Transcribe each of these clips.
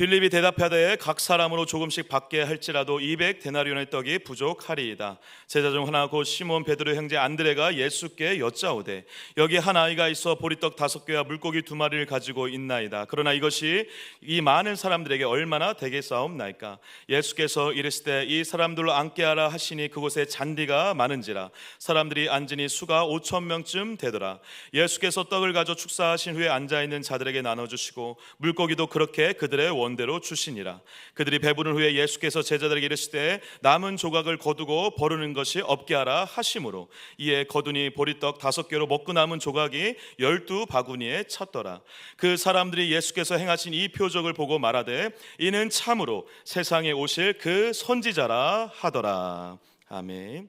빌립이 대답하되 각 사람으로 조금씩 받게 할지라도 200데나리온의 떡이 부족하리이다. 제자 중 하나 곧 시몬 베드로 형제 안드레가 예수께 여짜오되 여기 한 아이가 있어 보리떡 5개와 물고기 2마리를 가지고 있나이다. 그러나 이것이 이 많은 사람들에게 얼마나 되겠사옵나이까. 예수께서 이르시되 이 사람들로 앉게 하라 하시니 그곳에 잔디가 많은지라 사람들이 앉으니 수가 5,000명쯤 되더라. 예수께서 떡을 가져 축사하신 후에 앉아있는 자들에게 나눠주시고 물고기도 그렇게 그들의 원대로 주시니라. 그들이 배부른 후에 예수께서 제자들에게 이르시되 남은 조각을 거두고 버리는 것이 없게 하라 하심으로 이에 거두니 보리떡 5개로 먹고 남은 조각이 12바구니에 찼더라. 그 사람들이 예수께서 행하신 이 표적을 보고 말하되 이는 참으로 세상에 오실 그 선지자라 하더라. 아멘.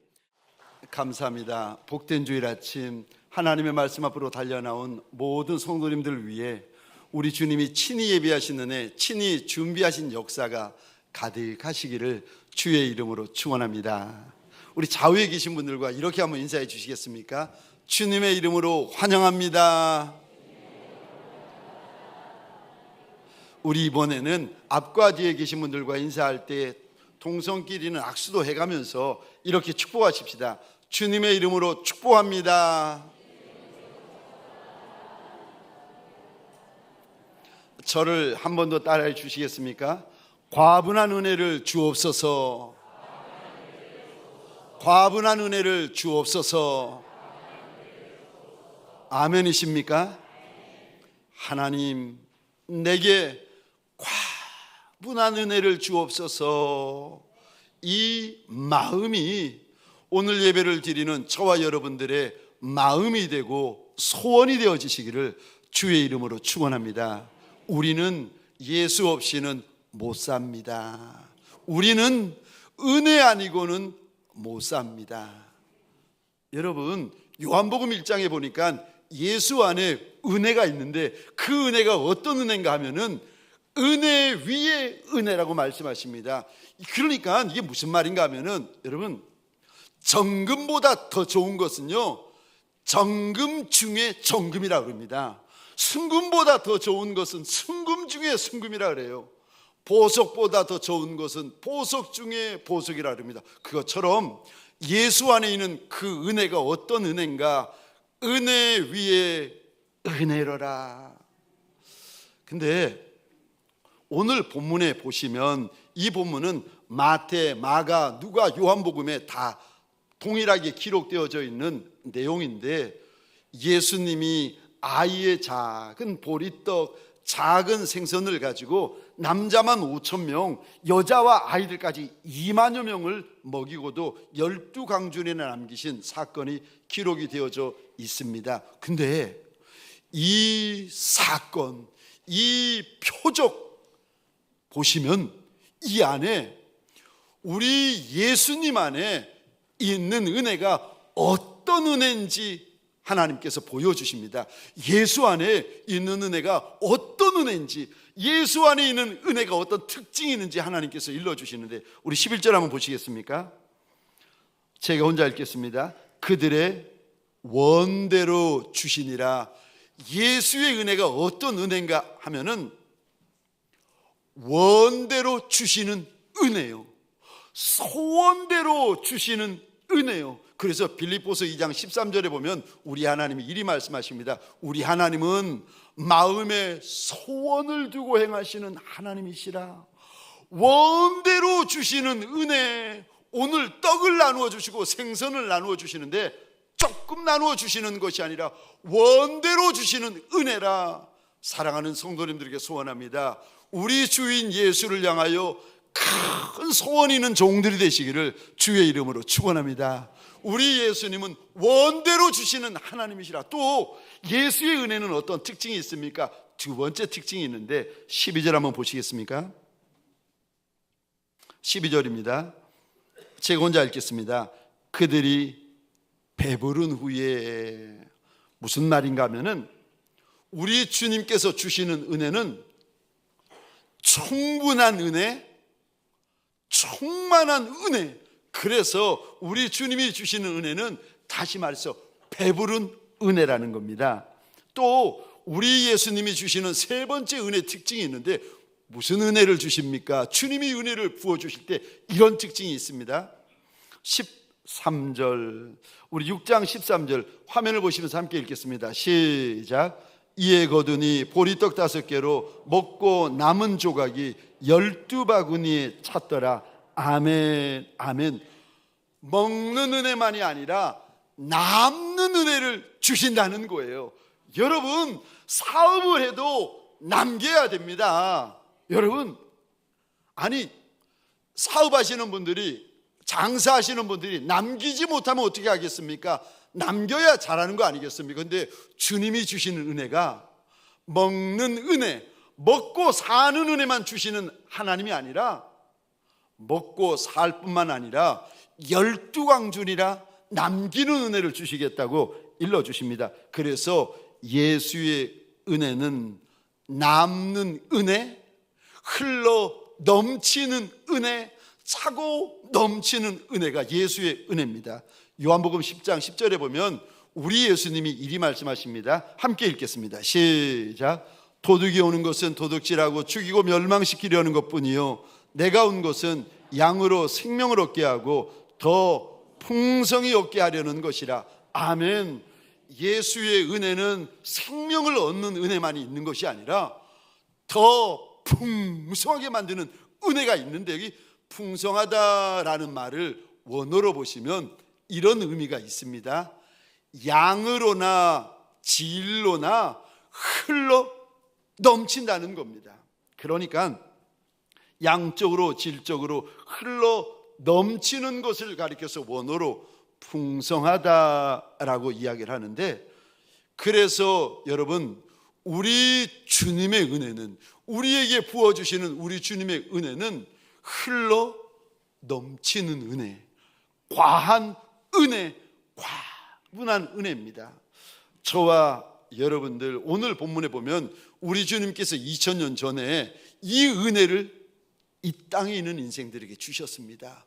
감사합니다. 복된 주일 아침 하나님의 말씀 앞으로 달려나온 모든 성도님들을 위해 우리 주님이 친히 예비하신 은혜, 친히 준비하신 역사가 가득하시기를 주의 이름으로 축원합니다. 우리 좌우에 계신 분들과 이렇게 한번 인사해 주시겠습니까? 주님의 이름으로 환영합니다. 우리 이번에는 앞과 뒤에 계신 분들과 인사할 때 동성끼리는 악수도 해가면서 이렇게 축복하십시다. 주님의 이름으로 축복합니다. 저를 한 번 더 따라해 주시겠습니까? 과분한 은혜를 주옵소서. 과분한 은혜를 주옵소서. 아멘이십니까? 하나님, 내게 과분한 은혜를 주옵소서. 이 마음이 오늘 예배를 드리는 저와 여러분들의 마음이 되고 소원이 되어지시기를 주의 이름으로 축원합니다. 우리는 예수 없이는 못 삽니다. 우리는 은혜 아니고는 못 삽니다. 여러분, 요한복음 1장에 보니까 예수 안에 은혜가 있는데 그 은혜가 어떤 은혜인가 하면은 은혜 위에 은혜라고 말씀하십니다. 그러니까 이게 무슨 말인가 하면은 여러분, 정금보다 더 좋은 것은요 정금 중에 정금이라고 합니다. 순금보다 더 좋은 것은 순금 중에 순금이라 그래요. 보석보다 더 좋은 것은 보석 중에 보석이라 그럽니다. 그것처럼 예수 안에 있는 그 은혜가 어떤 은혜인가? 은혜 위에 은혜로라. 근데 오늘 본문에 보시면 이 본문은 마태, 마가, 누가, 요한복음에 다 동일하게 기록되어져 있는 내용인데 예수님이 아이의 작은 보리떡, 작은 생선을 가지고 남자만 5,000명, 여자와 아이들까지 2만여 명을 먹이고도 12강준에 남기신 사건이 기록이 되어져 있습니다. 근데 이 사건, 이 표적 보시면 이 안에 우리 예수님 안에 있는 은혜가 어떤 은혜인지 하나님께서 보여주십니다. 예수 안에 있는 은혜가 어떤 은혜인지, 예수 안에 있는 은혜가 어떤 특징이 있는지 하나님께서 일러주시는데 우리 11절 한번 보시겠습니까? 제가 혼자 읽겠습니다. 그들의 원대로 주시니라. 예수의 은혜가 어떤 은혜인가 하면은 원대로 주시는 은혜요, 소원대로 주시는 은혜요. 그래서 빌립보서 2장 13절에 보면 우리 하나님이 이리 말씀하십니다. 우리 하나님은 마음에 소원을 두고 행하시는 하나님이시라. 원대로 주시는 은혜. 오늘 떡을 나누어 주시고 생선을 나누어 주시는데 조금 나누어 주시는 것이 아니라 원대로 주시는 은혜라. 사랑하는 성도님들에게 소원합니다. 우리 주인 예수를 향하여 큰 소원이 있는 종들이 되시기를 주의 이름으로 축원합니다. 우리 예수님은 원대로 주시는 하나님이시라. 또 예수의 은혜는 어떤 특징이 있습니까? 두 번째 특징이 있는데 12절 한번 보시겠습니까? 12절입니다. 제가 혼자 읽겠습니다. 그들이 배부른 후에, 무슨 말인가 하면은 우리 주님께서 주시는 은혜는 충분한 은혜, 충만한 은혜. 그래서 우리 주님이 주시는 은혜는 다시 말해서 배부른 은혜라는 겁니다. 또 우리 예수님이 주시는 세 번째 은혜 특징이 있는데 무슨 은혜를 주십니까? 주님이 은혜를 부어주실 때 이런 특징이 있습니다. 13절, 우리 6장 13절 화면을 보시면서 함께 읽겠습니다. 시작. 이에 거두니 보리떡 5개로 먹고 남은 조각이 12바구니에 찼더라. 아멘, 아멘. 먹는 은혜만이 아니라 남는 은혜를 주신다는 거예요. 여러분, 사업을 해도 남겨야 됩니다. 여러분, 아니 사업하시는 분들이, 장사하시는 분들이 남기지 못하면 어떻게 하겠습니까? 남겨야 잘하는 거 아니겠습니까? 근데 주님이 주시는 은혜가 먹는 은혜, 먹고 사는 은혜만 주시는 하나님이 아니라 먹고 살 뿐만 아니라 12광준이라 남기는 은혜를 주시겠다고 일러주십니다. 그래서 예수의 은혜는 남는 은혜, 흘러 넘치는 은혜, 차고 넘치는 은혜가 예수의 은혜입니다. 요한복음 10장 10절에 보면 우리 예수님이 이리 말씀하십니다. 함께 읽겠습니다. 시작. 도둑이 오는 것은 도둑질하고 죽이고 멸망시키려는 것뿐이요 내가 온 것은 양으로 생명을 얻게 하고 더 풍성히 얻게 하려는 것이라. 아멘. 예수의 은혜는 생명을 얻는 은혜만이 있는 것이 아니라 더 풍성하게 만드는 은혜가 있는데, 여기 풍성하다라는 말을 원어로 보시면 이런 의미가 있습니다. 양으로나 질로나 흘러 넘친다는 겁니다. 그러니까 양적으로 질적으로 흘러 넘치는 것을 가리켜서 원어로 풍성하다라고 이야기를 하는데, 그래서 여러분, 우리 주님의 은혜는, 우리에게 부어주시는 우리 주님의 은혜는 흘러 넘치는 은혜, 과한 은혜, 과분한 은혜입니다. 저와 여러분들, 오늘 본문에 보면 우리 주님께서 2000년 전에 이 은혜를 이 땅에 있는 인생들에게 주셨습니다.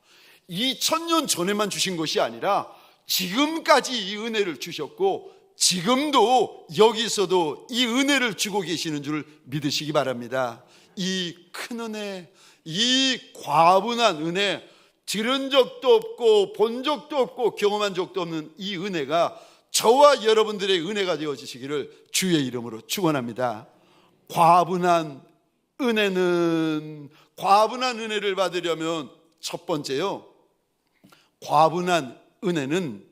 2000년 전에만 주신 것이 아니라 지금까지 이 은혜를 주셨고, 지금도 여기서도 이 은혜를 주고 계시는 줄 믿으시기 바랍니다. 이 큰 은혜, 이 과분한 은혜, 들은 적도 없고 본 적도 없고 경험한 적도 없는 이 은혜가 저와 여러분들의 은혜가 되어지시기를 주의 이름으로 축원합니다. 과분한 은혜를 받으려면 첫 번째요, 과분한 은혜는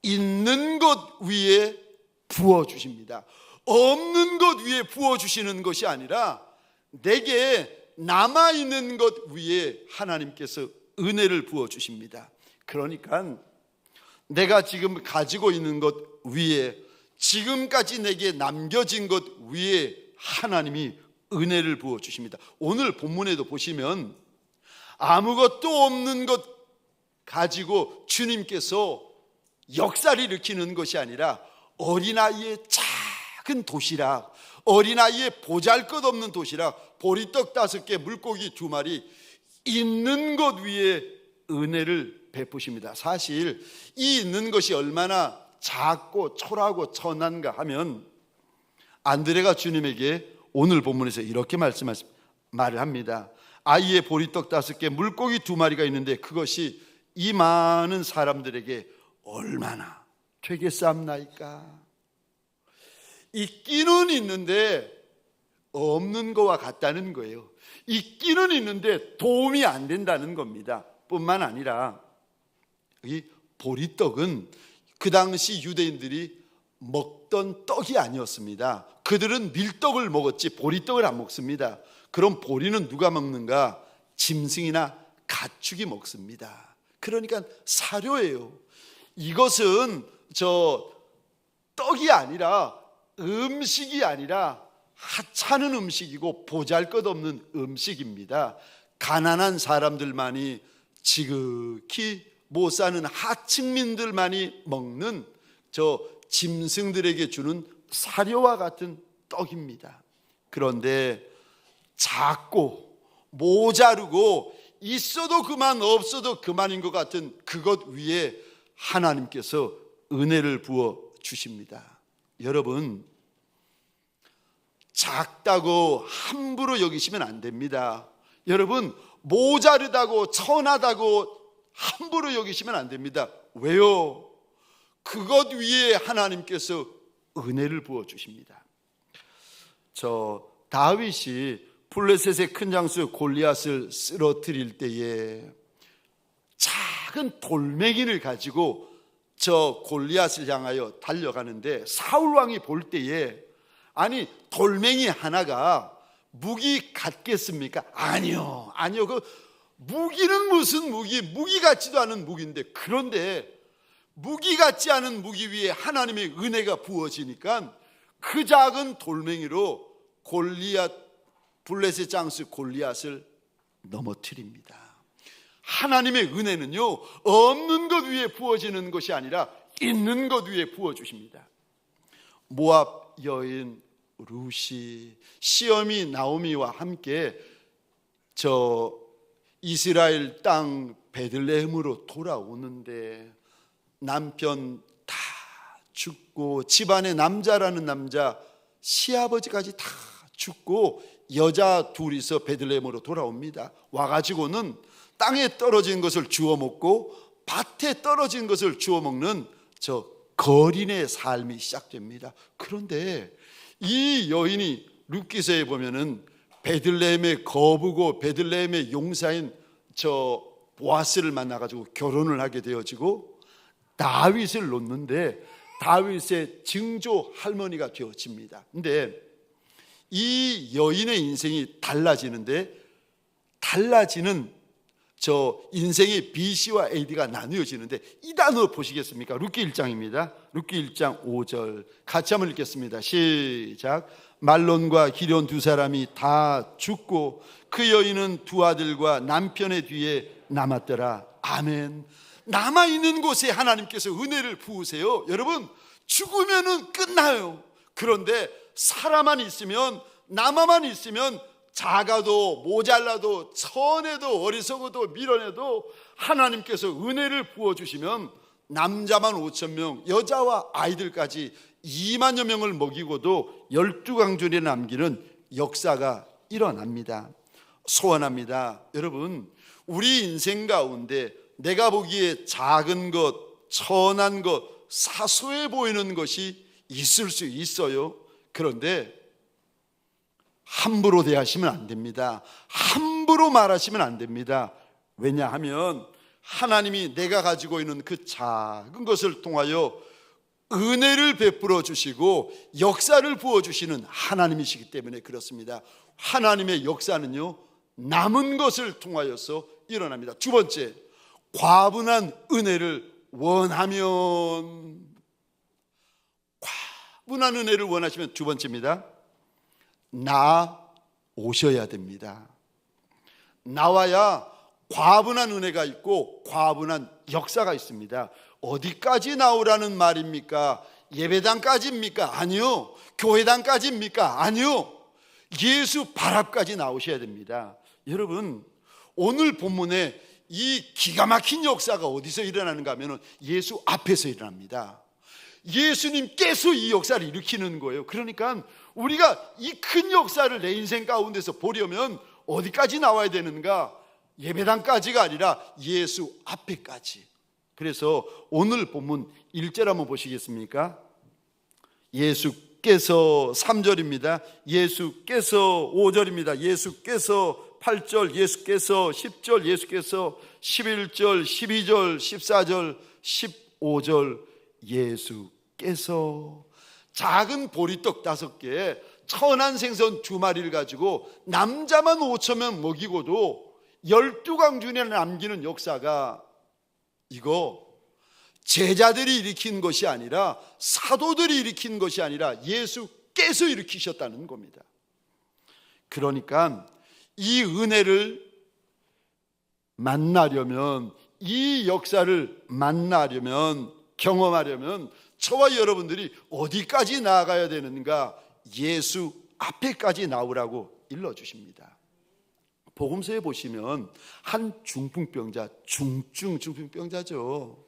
있는 것 위에 부어주십니다. 없는 것 위에 부어주시는 것이 아니라 내게 남아있는 것 위에 하나님께서 은혜를 부어주십니다. 그러니까 내가 지금 가지고 있는 것 위에, 지금까지 내게 남겨진 것 위에 하나님이 은혜를 부어주십니다. 오늘 본문에도 보시면 아무것도 없는 것 가지고 주님께서 역사를 일으키는 것이 아니라 어린아이의 작은 도시락, 어린아이의 보잘것없는 도시락, 보리떡 5개, 물고기 2마리, 있는 것 위에 은혜를 베푸십니다. 사실 이 있는 것이 얼마나 작고 초라하고 천한가 하면 안드레가 주님에게 오늘 본문에서 이렇게 말을 합니다. 아이의 보리떡 5개, 물고기 2마리가 있는데 그것이 이 많은 사람들에게 얼마나 되겠사옵나이까. 있기는 있는데 없는 거와 같다는 거예요. 있기는 있는데 도움이 안 된다는 겁니다. 뿐만 아니라 이 보리떡은 그 당시 유대인들이 먹던 떡이 아니었습니다. 그들은 밀떡을 먹었지 보리떡을 안 먹습니다. 그럼 보리는 누가 먹는가? 짐승이나 가축이 먹습니다. 그러니까 사료예요. 이것은 떡이 아니라, 음식이 아니라 하찮은 음식이고 보잘것없는 음식입니다. 가난한 사람들만이, 지극히 못 사는 하층민들만이 먹는 짐승들에게 주는 사료와 같은 떡입니다. 그런데 작고 모자르고 있어도 그만 없어도 그만인 것 같은 그것 위에 하나님께서 은혜를 부어 주십니다. 여러분, 작다고 함부로 여기시면 안 됩니다. 여러분, 모자르다고 천하다고 함부로 여기시면 안 됩니다. 왜요? 그것 위에 하나님께서 은혜를 부어주십니다. 다윗이 블레셋의 큰 장수 골리앗을 쓰러뜨릴 때에 작은 돌멩이를 가지고 저 골리앗을 향하여 달려가는데, 사울 왕이 볼 때에 아니 돌멩이 하나가 무기 같겠습니까? 아니요. 그 무기는 무슨 무기 같지도 않은 무기인데, 그런데 무기 같지 않은 무기 위에 하나님의 은혜가 부어지니까 그 작은 돌멩이로 블레셋 장수 골리앗을 넘어뜨립니다. 하나님의 은혜는요, 없는 것 위에 부어지는 것이 아니라 있는 것 위에 부어주십니다. 모압 여인 루시, 시어미 나오미와 함께 이스라엘 땅 베들레헴으로 돌아오는데, 남편 다 죽고 집안에 남자라는 남자, 시아버지까지 다 죽고 여자 둘이서 베들레헴으로 돌아옵니다. 와가지고는 땅에 떨어진 것을 주워 먹고 밭에 떨어진 것을 주워 먹는 거린의 삶이 시작됩니다. 그런데 이 여인이 룻기서에 보면은 베들레헴의 거부고 베들레헴의 용사인 보아스를 만나가지고 결혼을 하게 되어지고 다윗을 놓는데 다윗의 증조 할머니가 되어집니다. 근데 이 여인의 인생이 달라지는데, 달라지는 인생의 BC와 AD가 나누어지는데, 이 단어 보시겠습니까? 룻기 1장입니다. 룻기 1장 5절 같이 한번 읽겠습니다. 시작. 말론과 기럨 두 사람이 다 죽고 그 여인은 두 아들과 남편의 뒤에 남았더라. 아멘. 남아있는 곳에 하나님께서 은혜를 부으세요. 여러분, 죽으면은 끝나요. 그런데 살아만 있으면, 남아만 있으면 작아도 모자라도 천해도 어리석어도 미련해도 하나님께서 은혜를 부어주시면 남자만 5,000명, 여자와 아이들까지 2만여 명을 먹이고도 12강줄에 남기는 역사가 일어납니다. 소원합니다. 여러분, 우리 인생 가운데 내가 보기에 작은 것, 천한 것, 사소해 보이는 것이 있을 수 있어요. 그런데 함부로 대하시면 안 됩니다. 함부로 말하시면 안 됩니다. 왜냐하면 하나님이 내가 가지고 있는 그 작은 것을 통하여 은혜를 베풀어 주시고 역사를 부어 주시는 하나님이시기 때문에 그렇습니다. 하나님의 역사는요, 남은 것을 통하여서 일어납니다. 두 번째, 과분한 은혜를 원하면, 과분한 은혜를 원하시면 두 번째입니다. 오셔야 됩니다. 나와야 과분한 은혜가 있고 과분한 역사가 있습니다. 어디까지 나오라는 말입니까? 예배당까지입니까? 아니요. 교회당까지입니까? 아니요. 예수 발 앞까지 나오셔야 됩니다. 여러분, 오늘 본문에 이 기가 막힌 역사가 어디서 일어나는가 하면 예수 앞에서 일어납니다. 예수님께서 이 역사를 일으키는 거예요. 그러니까 우리가 이 큰 역사를 내 인생 가운데서 보려면 어디까지 나와야 되는가? 예배당까지가 아니라 예수 앞에까지. 그래서 오늘 본문 1절 한번 보시겠습니까? 예수께서 3절입니다. 예수께서 5절입니다. 예수께서 8절, 예수께서 10절, 예수께서 11절, 12절, 14절, 15절, 예수께서. 작은 보리떡 5개, 천한 생선 2마리를 가지고 남자만 5,000명 먹이고도 12강준에 남기는 역사가, 이거 제자들이 일으킨 것이 아니라, 사도들이 일으킨 것이 아니라 예수께서 일으키셨다는 겁니다. 그러니까 이 은혜를 만나려면, 이 역사를 만나려면, 경험하려면 저와 여러분들이 어디까지 나아가야 되는가? 예수 앞에까지 나오라고 일러주십니다. 복음서에 보시면 한 중풍병자, 중풍병자죠.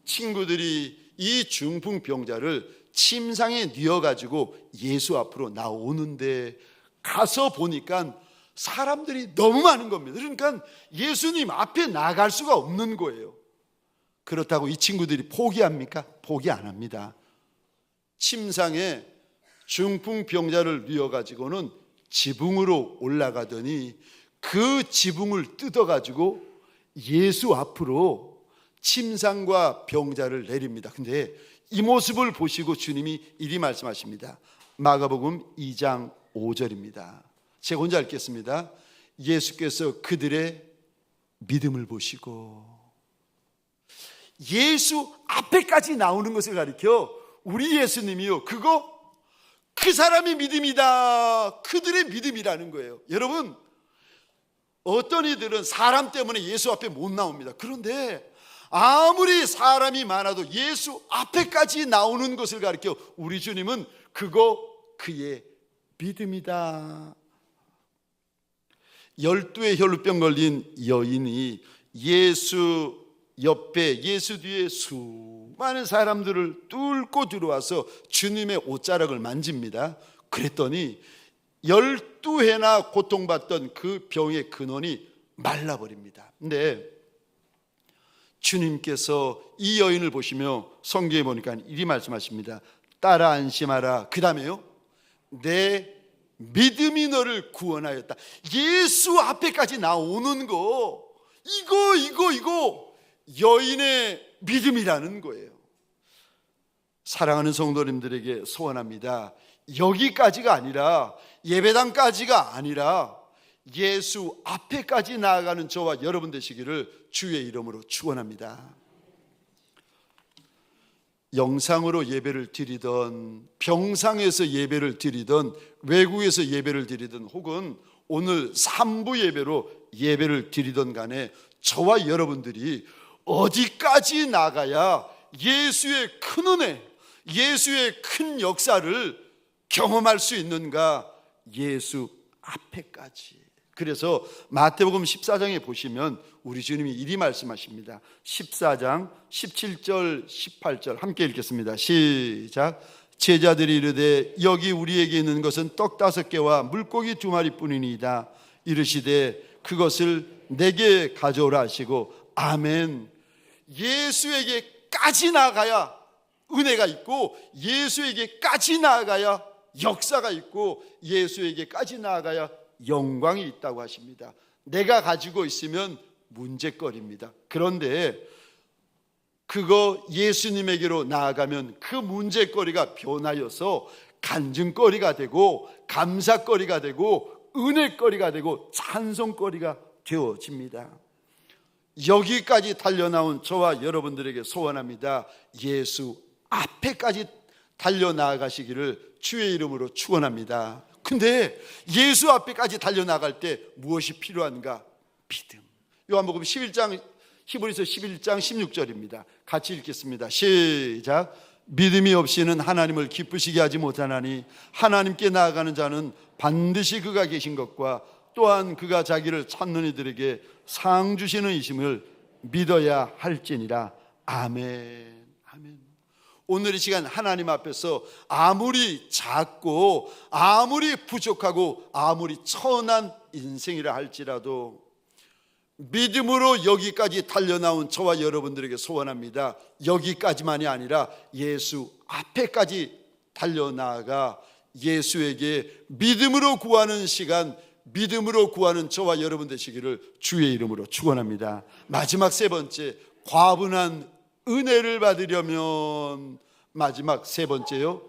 친구들이 이 중풍병자를 침상에 뉘어가지고 예수 앞으로 나오는데 가서 보니까 사람들이 너무 많은 겁니다. 그러니까 예수님 앞에 나갈 수가 없는 거예요. 그렇다고 이 친구들이 포기합니까? 포기 안 합니다. 침상에 중풍병자를 뉘어가지고는 지붕으로 올라가더니 그 지붕을 뜯어가지고 예수 앞으로 침상과 병자를 내립니다. 근데 이 모습을 보시고 주님이 이리 말씀하십니다. 마가복음 2장 5절입니다. 제가 혼자 읽겠습니다. 예수께서 그들의 믿음을 보시고, 예수 앞에까지 나오는 것을 가리켜 우리 예수님이요, 그 사람의 믿음이다, 그들의 믿음이라는 거예요. 여러분, 어떤 이들은 사람 때문에 예수 앞에 못 나옵니다. 그런데 아무리 사람이 많아도 예수 앞에까지 나오는 것을 가리켜 우리 주님은 그의 믿음이다. 12의 혈루병 걸린 여인이 예수 옆에, 예수 뒤에 수많은 사람들을 뚫고 들어와서 주님의 옷자락을 만집니다. 그랬더니 12해나 고통받던 그 병의 근원이 말라버립니다. 근데 주님께서 이 여인을 보시며 성경에 보니까 이리 말씀하십니다. 따라 안심하라. 그 다음에요, 내 믿음이 너를 구원하였다. 예수 앞에까지 나오는 거, 이거 여인의 믿음이라는 거예요. 사랑하는 성도님들에게 소원합니다. 여기까지가 아니라, 예배당까지가 아니라 예수 앞에까지 나아가는 저와 여러분 되시기를 주의 이름으로 축원합니다. 영상으로 예배를 드리던, 병상에서 예배를 드리던, 외국에서 예배를 드리던, 혹은 오늘 3부 예배로 예배를 드리던 간에 저와 여러분들이 어디까지 나가야 예수의 큰 은혜, 예수의 큰 역사를 경험할 수 있는가? 예수 앞에까지. 그래서 마태복음 14장에 보시면 우리 주님이 이리 말씀하십니다. 14장 17절 18절 함께 읽겠습니다. 시작. 제자들이 이르되 여기 우리에게 있는 것은 떡 5개와 물고기 2마리뿐이니이다. 이르시되 그것을 내게 가져오라 하시고, 아멘. 예수에게까지 나아가야 은혜가 있고, 예수에게까지 나아가야 역사가 있고, 예수에게까지 나아가야 영광이 있다고 하십니다. 내가 가지고 있으면 문제거리입니다. 그런데 그거 예수님에게로 나아가면 그 문제거리가 변하여서 간증거리가 되고, 감사거리가 되고, 은혜거리가 되고, 찬송거리가 되어집니다. 여기까지 달려나온 저와 여러분들에게 소원합니다. 예수 앞에까지 달려나가시기를 주의 이름으로 축원합니다. 근데 예수 앞에까지 달려나갈 때 무엇이 필요한가? 믿음. 요한복음 11장, 히브리서 11장 16절입니다. 같이 읽겠습니다. 시작. 믿음이 없이는 하나님을 기쁘시게 하지 못하나니 하나님께 나아가는 자는 반드시 그가 계신 것과 또한 그가 자기를 찾는 이들에게 상 주시는 이심을 믿어야 할지니라. 아멘. 아멘. 오늘 이 시간 하나님 앞에서 아무리 작고 아무리 부족하고 아무리 천한 인생이라 할지라도 믿음으로 여기까지 달려나온 저와 여러분들에게 소원합니다. 여기까지만이 아니라 예수 앞에까지 달려나가 예수에게 믿음으로 구하는 시간, 믿음으로 구하는 저와 여러분 되시기를 주의 이름으로 축원합니다. 마지막 세 번째, 과분한 은혜를 받으려면 마지막 세 번째요,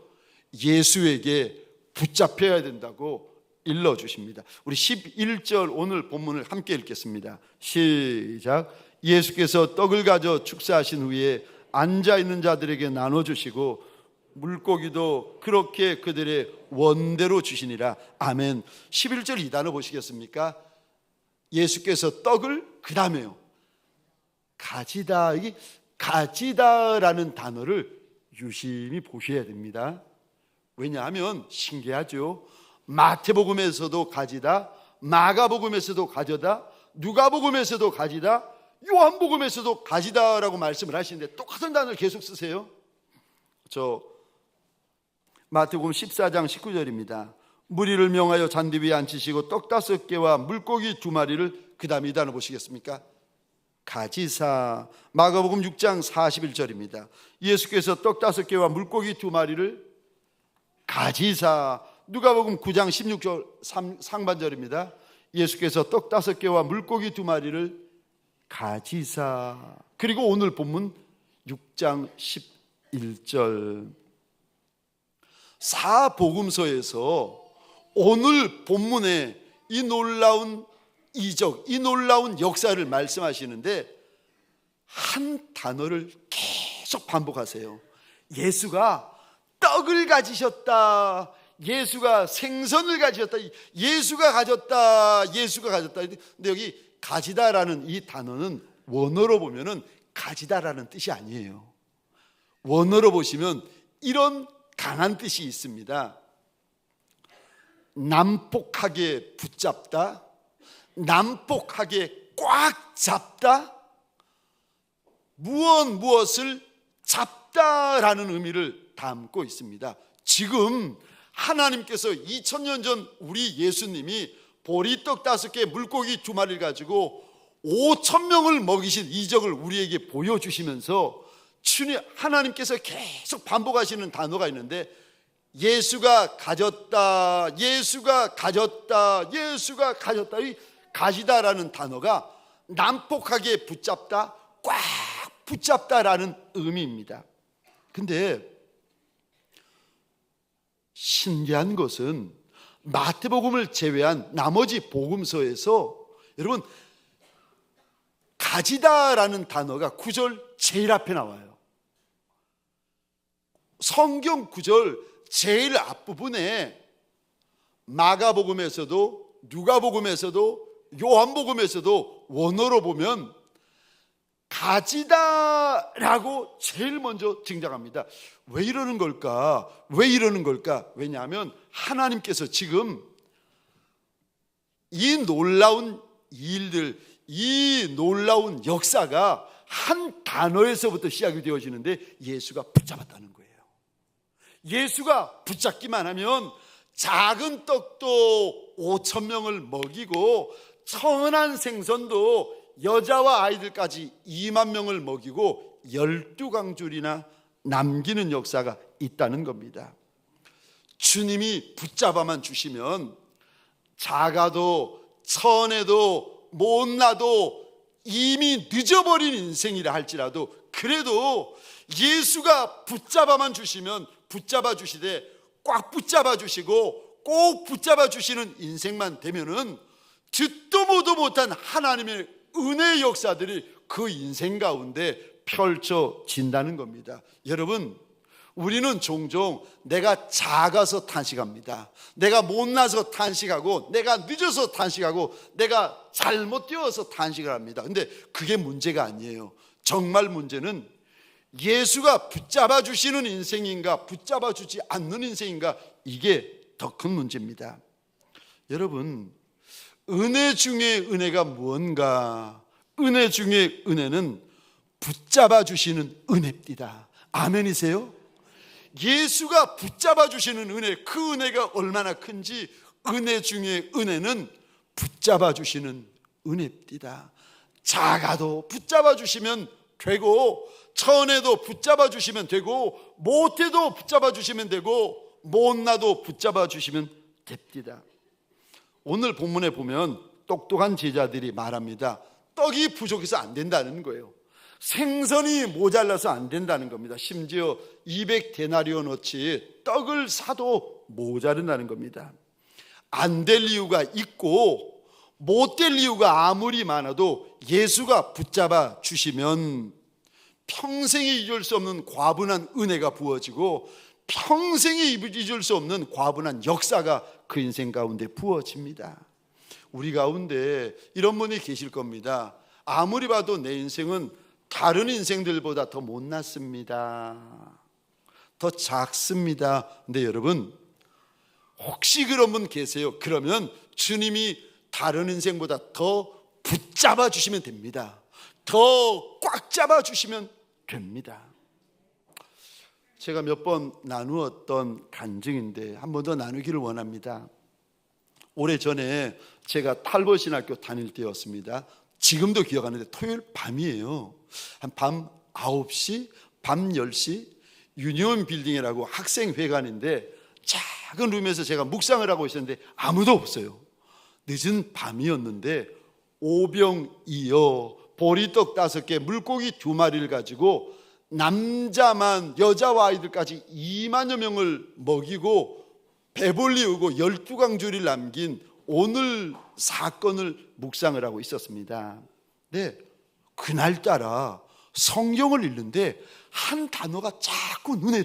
예수에게 붙잡혀야 된다고 일러주십니다. 우리 11절 오늘 본문을 함께 읽겠습니다. 시작. 예수께서 떡을 가져 축사하신 후에 앉아있는 자들에게 나눠주시고 물고기도 그렇게 그들의 원대로 주시니라. 아멘. 11절 이 단어 보시겠습니까? 예수께서 떡을, 그 다음에요, 가지다. 이게 가지다라는 단어를 유심히 보셔야 됩니다. 왜냐하면 신기하죠. 마태복음에서도 가지다, 마가복음에서도 가져다, 누가복음에서도 가지다, 요한복음에서도 가지다라고 말씀을 하시는데 똑같은 단어를 계속 쓰세요. 저 마태복음 14장 19절입니다. 무리를 명하여 잔디 위에 앉히시고 떡 5개와 물고기 2마리를 그 다음에 이 단어 보시겠습니까? 가지사. 마가복음 6장 41절입니다. 예수께서 떡 5개와 물고기 2마리를 가지사. 누가복음 9장 16절 상반절입니다. 예수께서 떡 5개와 물고기 2마리를 가지사. 그리고 오늘 본문 6장 11절. 사복음서에서 오늘 본문에 이 놀라운 이적, 이 놀라운 역사를 말씀하시는데 한 단어를 계속 반복하세요. 예수가 떡을 가지셨다, 예수가 생선을 가지셨다, 예수가 가졌다, 예수가 가졌다. 근데 여기 가지다라는 이 단어는 원어로 보면은 가지다라는 뜻이 아니에요. 원어로 보시면 이런 강한 뜻이 있습니다. 난폭하게 붙잡다, 난폭하게 꽉 잡다, 무엇을 잡다라는 의미를 담고 있습니다. 지금 하나님께서 2000년 전 우리 예수님이 보리떡 5개 물고기 2마리를 가지고 5,000명을 먹이신 이적을 우리에게 보여주시면서 하나님께서 계속 반복하시는 단어가 있는데 예수가 가졌다, 예수가 가졌다, 예수가 가졌다. 이 가지다라는 단어가 난폭하게 붙잡다, 꽉 붙잡다라는 의미입니다. 근데 신기한 것은 마태복음을 제외한 나머지 복음서에서 여러분 가지다라는 단어가 9절 제일 앞에 나와요. 성경 9절 제일 앞부분에 마가복음에서도 누가복음에서도 요한복음에서도 원어로 보면 가지다라고 제일 먼저 등장합니다. 왜 이러는 걸까? 왜 이러는 걸까? 왜냐하면 하나님께서 지금 이 놀라운 일들, 이 놀라운 역사가 한 단어에서부터 시작이 되어지는데 예수가 붙잡았다는 거예요. 예수가 붙잡기만 하면 작은 떡도 5,000명을 먹이고 천한 생선도 여자와 아이들까지 2만 명을 먹이고 12강줄이나 남기는 역사가 있다는 겁니다. 주님이 붙잡아만 주시면 작아도 천해도 못나도 이미 늦어버린 인생이라 할지라도 그래도 예수가 붙잡아만 주시면 붙잡아 주시되 꽉 붙잡아 주시고 꼭 붙잡아 주시는 인생만 되면은 듣도 보도 못한 하나님의 은혜의 역사들이 그 인생 가운데 펼쳐진다는 겁니다. 여러분, 우리는 종종 내가 작아서 탄식합니다. 내가 못나서 탄식하고 내가 늦어서 탄식하고 내가 잘못 되어서 탄식을 합니다. 근데 그게 문제가 아니에요. 정말 문제는 예수가 붙잡아 주시는 인생인가 붙잡아 주지 않는 인생인가, 이게 더 큰 문제입니다. 여러분, 은혜 중에 은혜가 무언가? 은혜 중에 은혜는 붙잡아 주시는 은혜입니다. 아멘이세요? 예수가 붙잡아 주시는 은혜, 그 은혜가 얼마나 큰지 은혜 중에 은혜는 붙잡아 주시는 은혜입니다. 작아도 붙잡아 주시면 되고 천해도 붙잡아 주시면 되고 못해도 붙잡아 주시면 되고 못나도 붙잡아 주시면 됩니다. 오늘 본문에 보면 똑똑한 제자들이 말합니다. 떡이 부족해서 안 된다는 거예요. 생선이 모자라서 안 된다는 겁니다. 심지어 200데나리온어치 떡을 사도 모자른다는 겁니다. 안 될 이유가 있고 못 될 이유가 아무리 많아도 예수가 붙잡아 주시면 평생에 잊을 수 없는 과분한 은혜가 부어지고 평생에 잊을 수 없는 과분한 역사가 그 인생 가운데 부어집니다. 우리 가운데 이런 분이 계실 겁니다. 아무리 봐도 내 인생은 다른 인생들보다 더 못났습니다. 더 작습니다. 근데 여러분, 혹시 그런 분 계세요? 그러면 주님이 다른 인생보다 더 붙잡아 주시면 됩니다. 더 꽉 잡아 주시면 됩니다. 제가 몇 번 나누었던 간증인데 한 번 더 나누기를 원합니다. 오래전에 제가 탈버신학교 다닐 때였습니다. 지금도 기억하는데 토요일 밤이에요. 한 밤 9시, 밤 10시 유니온 빌딩이라고 학생회관인데 작은 룸에서 제가 묵상을 하고 있었는데 아무도 없어요. 늦은 밤이었는데 오병이어 보리떡 5개, 물고기 2마리를 가지고 남자만 여자와 아이들까지 2만여 명을 먹이고 배불리 오고 12강줄을 남긴 오늘 사건을 묵상을 하고 있었습니다. 네, 그날따라 성경을 읽는데 한 단어가 자꾸 눈에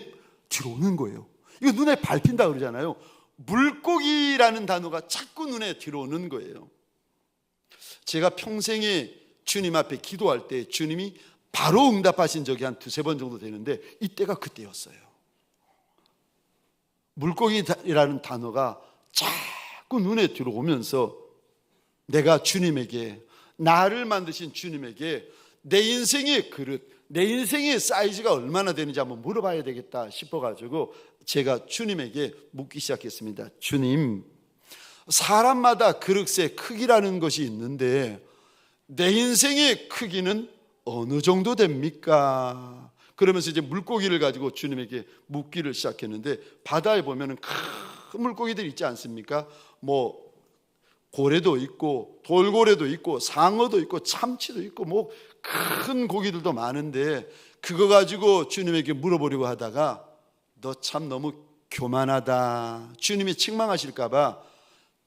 들어오는 거예요. 이거 눈에 밟힌다 그러잖아요. 물고기라는 단어가 자꾸 눈에 들어오는 거예요. 제가 평생에 주님 앞에 기도할 때 주님이 바로 응답하신 적이 한 2-3번 정도 되는데 이때가 그때였어요. 물고기라는 단어가 자꾸 눈에 들어오면서 내가 주님에게, 나를 만드신 주님에게 내 인생의 그릇, 내 인생의 사이즈가 얼마나 되는지 한번 물어봐야 되겠다 싶어가지고 제가 주님에게 묻기 시작했습니다. 주님, 사람마다 그릇의 크기라는 것이 있는데 내 인생의 크기는 어느 정도 됩니까? 그러면서 이제 물고기를 가지고 주님에게 묻기를 시작했는데, 바다에 보면은 큰 물고기들 있지 않습니까? 뭐 고래도 있고 돌고래도 있고 상어도 있고 참치도 있고 뭐 큰 고기들도 많은데 그거 가지고 주님에게 물어보려고 하다가 너 참 너무 교만하다, 주님이 책망하실까 봐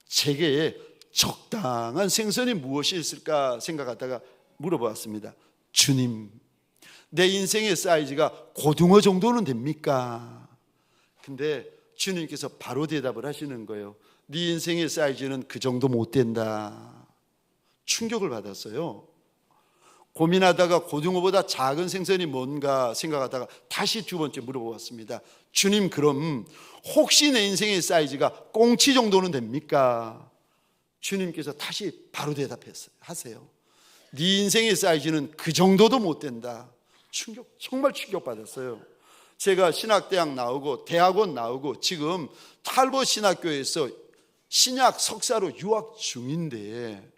제게 적당한 생선이 무엇이 있을까 생각하다가 물어보았습니다. 주님, 내 인생의 사이즈가 고등어 정도는 됩니까? 근데 주님께서 바로 대답을 하시는 거예요. 네 인생의 사이즈는 그 정도 못 된다. 충격을 받았어요. 고민하다가 고등어보다 작은 생선이 뭔가 생각하다가 다시 2번째 물어보았습니다. 주님, 그럼 혹시 내 인생의 사이즈가 꽁치 정도는 됩니까? 주님께서 다시 바로 대답하세요. 네 인생의 사이즈는 그 정도도 못 된다. 정말 충격받았어요. 제가 신학대학 나오고 대학원 나오고 지금 탈버 신학교에서 신약 석사로 유학 중인데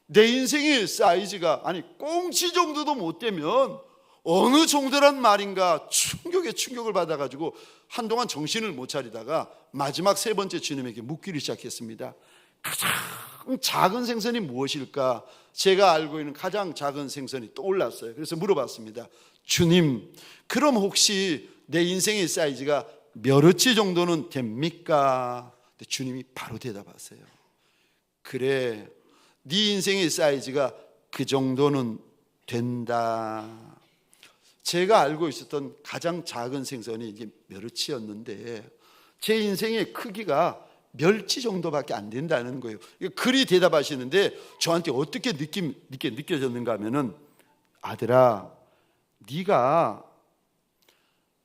내 인생의 사이즈가 꽁치 정도도 못 되면 어느 정도란 말인가 충격을 받아가지고 한동안 정신을 못 차리다가 마지막 3번째 주님에게 묻기를 시작했습니다. 가장 작은 생선이 무엇일까? 제가 알고 있는 가장 작은 생선이 떠올랐어요. 그래서 물어봤습니다. 주님, 그럼 혹시 내 인생의 사이즈가 멸치 정도는 됩니까? 근데 주님이 바로 대답하세요. 그래, 네 인생의 사이즈가 그 정도는 된다. 제가 알고 있었던 가장 작은 생선이 이게 멸치였는데 제 인생의 크기가 멸치 정도밖에 안 된다는 거예요. 그리 대답하시는데 저한테 어떻게 느껴졌는가 하면은, 아들아, 네가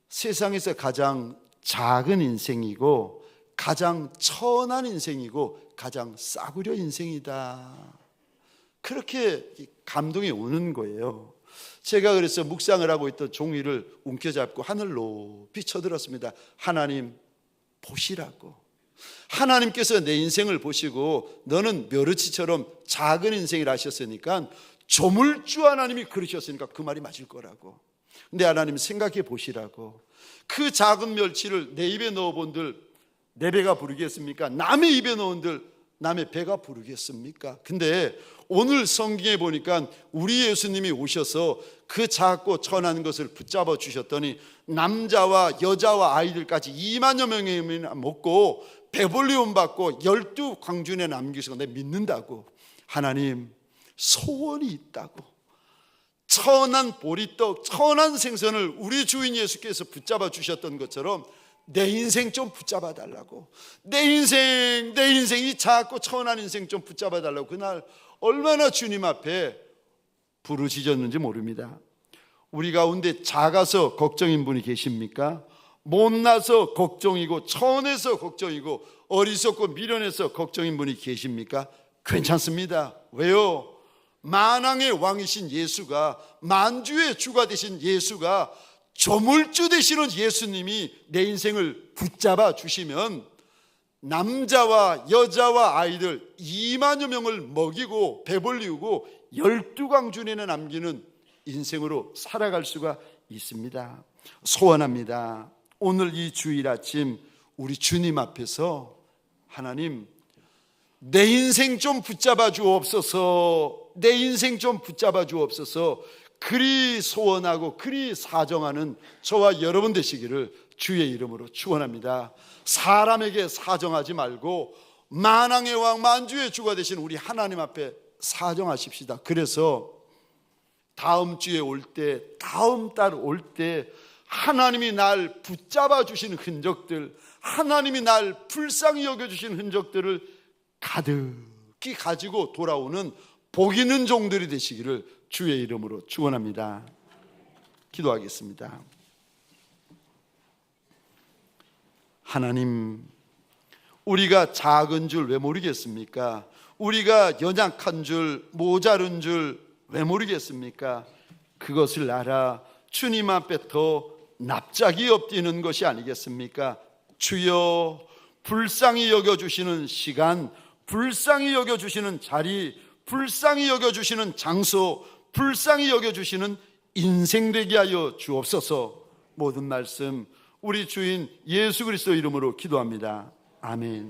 세상에서 가장 작은 인생이고 가장 천한 인생이고 가장 싸구려 인생이다. 그렇게 감동이 오는 거예요. 제가 그래서 묵상을 하고 있던 종이를 움켜잡고 하늘 높이 쳐들었습니다. 하나님 보시라고. 하나님께서 내 인생을 보시고 너는 멸치처럼 작은 인생이라 하셨으니까 조물주 하나님이 그러셨으니까 그 말이 맞을 거라고. 근데 하나님 생각해 보시라고. 그 작은 멸치를 내 입에 넣어본들 내 배가 부르겠습니까? 남의 입에 넣은들 남의 배가 부르겠습니까? 근데 오늘 성경에 보니까 우리 예수님이 오셔서 그 작고 천한 것을 붙잡아 주셨더니 남자와 여자와 아이들까지 2만여 명이 먹고 배불리움 받고 12광준에 남기시고 내가 믿는다고. 하나님, 소원이 있다고. 천한 보리떡, 천한 생선을 우리 주인 예수께서 붙잡아 주셨던 것처럼 내 인생 좀 붙잡아 달라고. 내 인생 이 작고 천한 인생 좀 붙잡아 달라고. 그날 얼마나 주님 앞에 부르짖었는지 모릅니다. 우리 가운데 작아서 걱정인 분이 계십니까? 못나서 걱정이고 천해서 걱정이고 어리석고 미련해서 걱정인 분이 계십니까? 괜찮습니다. 왜요? 만왕의 왕이신 예수가, 만주의 주가 되신 예수가 조물주 되시는 예수님이 내 인생을 붙잡아 주시면 남자와 여자와 아이들 2만여 명을 먹이고 배불리우고 12광주내에 남기는 인생으로 살아갈 수가 있습니다. 소원합니다. 오늘 이 주일 아침 우리 주님 앞에서 하나님, 내 인생 좀 붙잡아 주옵소서, 내 인생 좀 붙잡아 주옵소서, 그리 소원하고 그리 사정하는 저와 여러분 되시기를 주의 이름으로 축원합니다. 사람에게 사정하지 말고 만왕의 왕 만주의 주가 되신 우리 하나님 앞에 사정하십시다. 그래서 다음 주에 올 때, 다음 달 올 때 하나님이 날 붙잡아 주신 흔적들, 하나님이 날 불쌍히 여겨주신 흔적들을 가득히 가지고 돌아오는 복 있는 종들이 되시기를 주의 이름으로 축원합니다. 기도하겠습니다. 하나님, 우리가 작은 줄 왜 모르겠습니까? 우리가 연약한 줄, 모자른 줄 왜 모르겠습니까? 그것을 알아 주님 앞에 더 납작이 엎드리는 것이 아니겠습니까? 주여, 불쌍히 여겨주시는 시간, 불쌍히 여겨주시는 자리, 불쌍히 여겨주시는 장소, 불쌍히 여겨주시는 인생 되게 하여 주옵소서. 모든 말씀 우리 주인 예수 그리스도 이름으로 기도합니다. 아멘.